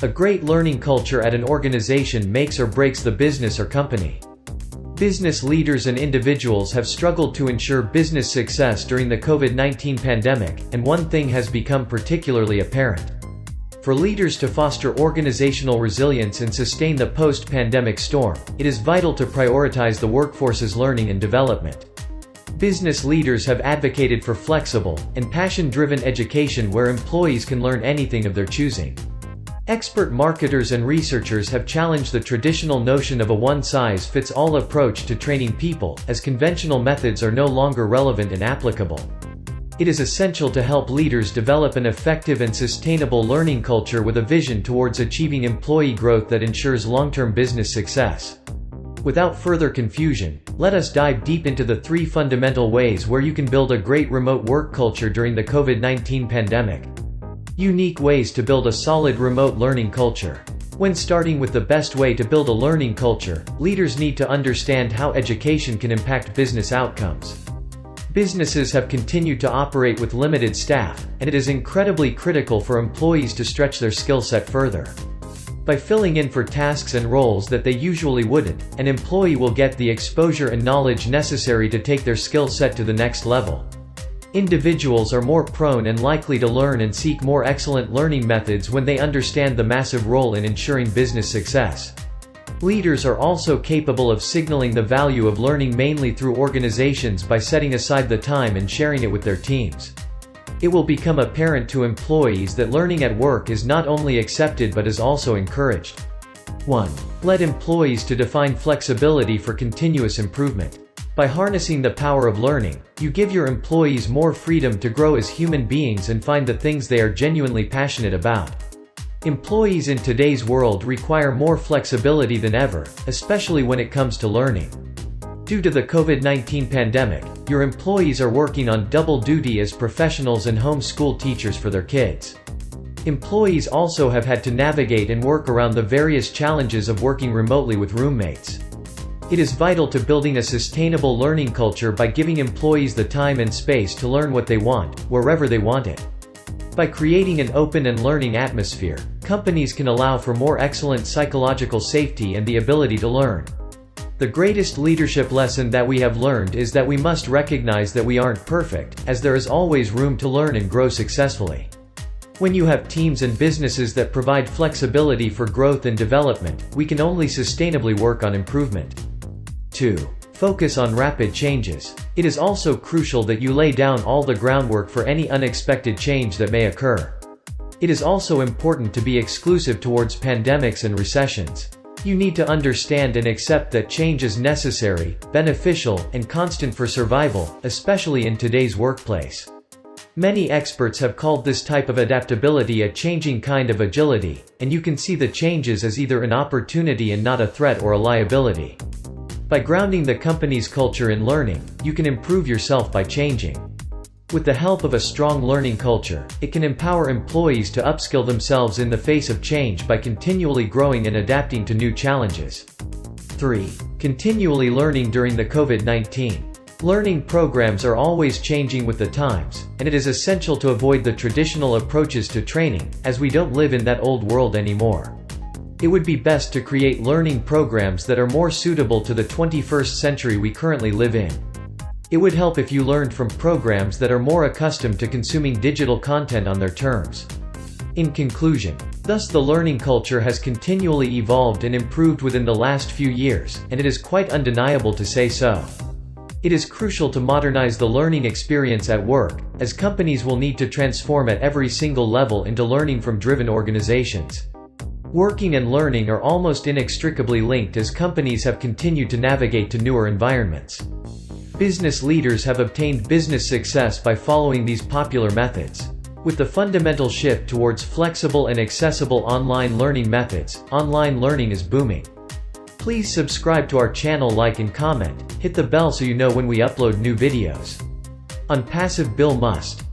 A great learning culture at an organization makes or breaks the business or company. Business leaders and individuals have struggled to ensure business success during the COVID-19 pandemic, and one thing has become particularly apparent. For leaders to foster organizational resilience and sustain the post-pandemic storm, it is vital to prioritize the workforce's learning and development. Business leaders have advocated for flexible and passion-driven education where employees can learn anything of their choosing. Expert marketers and researchers have challenged the traditional notion of a one-size-fits-all approach to training people, as conventional methods are no longer relevant and applicable. It is essential to help leaders develop an effective and sustainable learning culture with a vision towards achieving employee growth that ensures long-term business success. Without further confusion, let us dive deep into the 3 fundamental ways where you can build a great remote work culture during the COVID-19 pandemic. Unique ways to build a solid remote learning culture. When starting with the best way to build a learning culture, leaders need to understand how education can impact business outcomes. Businesses have continued to operate with limited staff, and it is incredibly critical for employees to stretch their skill set further. By filling in for tasks and roles that they usually wouldn't, an employee will get the exposure and knowledge necessary to take their skill set to the next level. Individuals are more prone and likely to learn and seek more excellent learning methods when they understand the massive role in ensuring business success. Leaders are also capable of signaling the value of learning mainly through organizations by setting aside the time and sharing it with their teams. It will become apparent to employees that learning at work is not only accepted but is also encouraged. 1. Let employees to define flexibility for continuous improvement. By harnessing the power of learning, you give your employees more freedom to grow as human beings and find the things they are genuinely passionate about. Employees in today's world require more flexibility than ever, especially when it comes to learning. Due to the COVID-19 pandemic, your employees are working on double duty as professionals and homeschool teachers for their kids. Employees also have had to navigate and work around the various challenges of working remotely with roommates. It is vital to building a sustainable learning culture by giving employees the time and space to learn what they want, wherever they want it. By creating an open and learning atmosphere, companies can allow for more excellent psychological safety and the ability to learn. The greatest leadership lesson that we have learned is that we must recognize that we aren't perfect, as there is always room to learn and grow successfully. When you have teams and businesses that provide flexibility for growth and development, we can only sustainably work on improvement. 2. Focus on rapid changes. It is also crucial that you lay down all the groundwork for any unexpected change that may occur. It is also important to be exclusive towards pandemics and recessions. You need to understand and accept that change is necessary, beneficial, and constant for survival, especially in today's workplace. Many experts have called this type of adaptability a changing kind of agility, and you can see the changes as either an opportunity and not a threat or a liability. By grounding the company's culture in learning, you can improve yourself by changing. With the help of a strong learning culture, it can empower employees to upskill themselves in the face of change by continually growing and adapting to new challenges. 3. Continually learning during the COVID-19. Learning programs are always changing with the times, and it is essential to avoid the traditional approaches to training, as we don't live in that old world anymore. It would be best to create learning programs that are more suitable to the 21st century we currently live in. It would help if you learned from programs that are more accustomed to consuming digital content on their terms. In conclusion, thus the learning culture has continually evolved and improved within the last few years, and it is quite undeniable to say so. It is crucial to modernize the learning experience at work, as companies will need to transform at every single level into learning from driven organizations. Working and learning are almost inextricably linked as companies have continued to navigate to newer environments. Business leaders have obtained business success by following these popular methods. With the fundamental shift towards flexible and accessible online learning methods, online learning is booming. Please subscribe to our channel, like and comment, hit the bell so you know when we upload new videos. Onpassive Bill Must.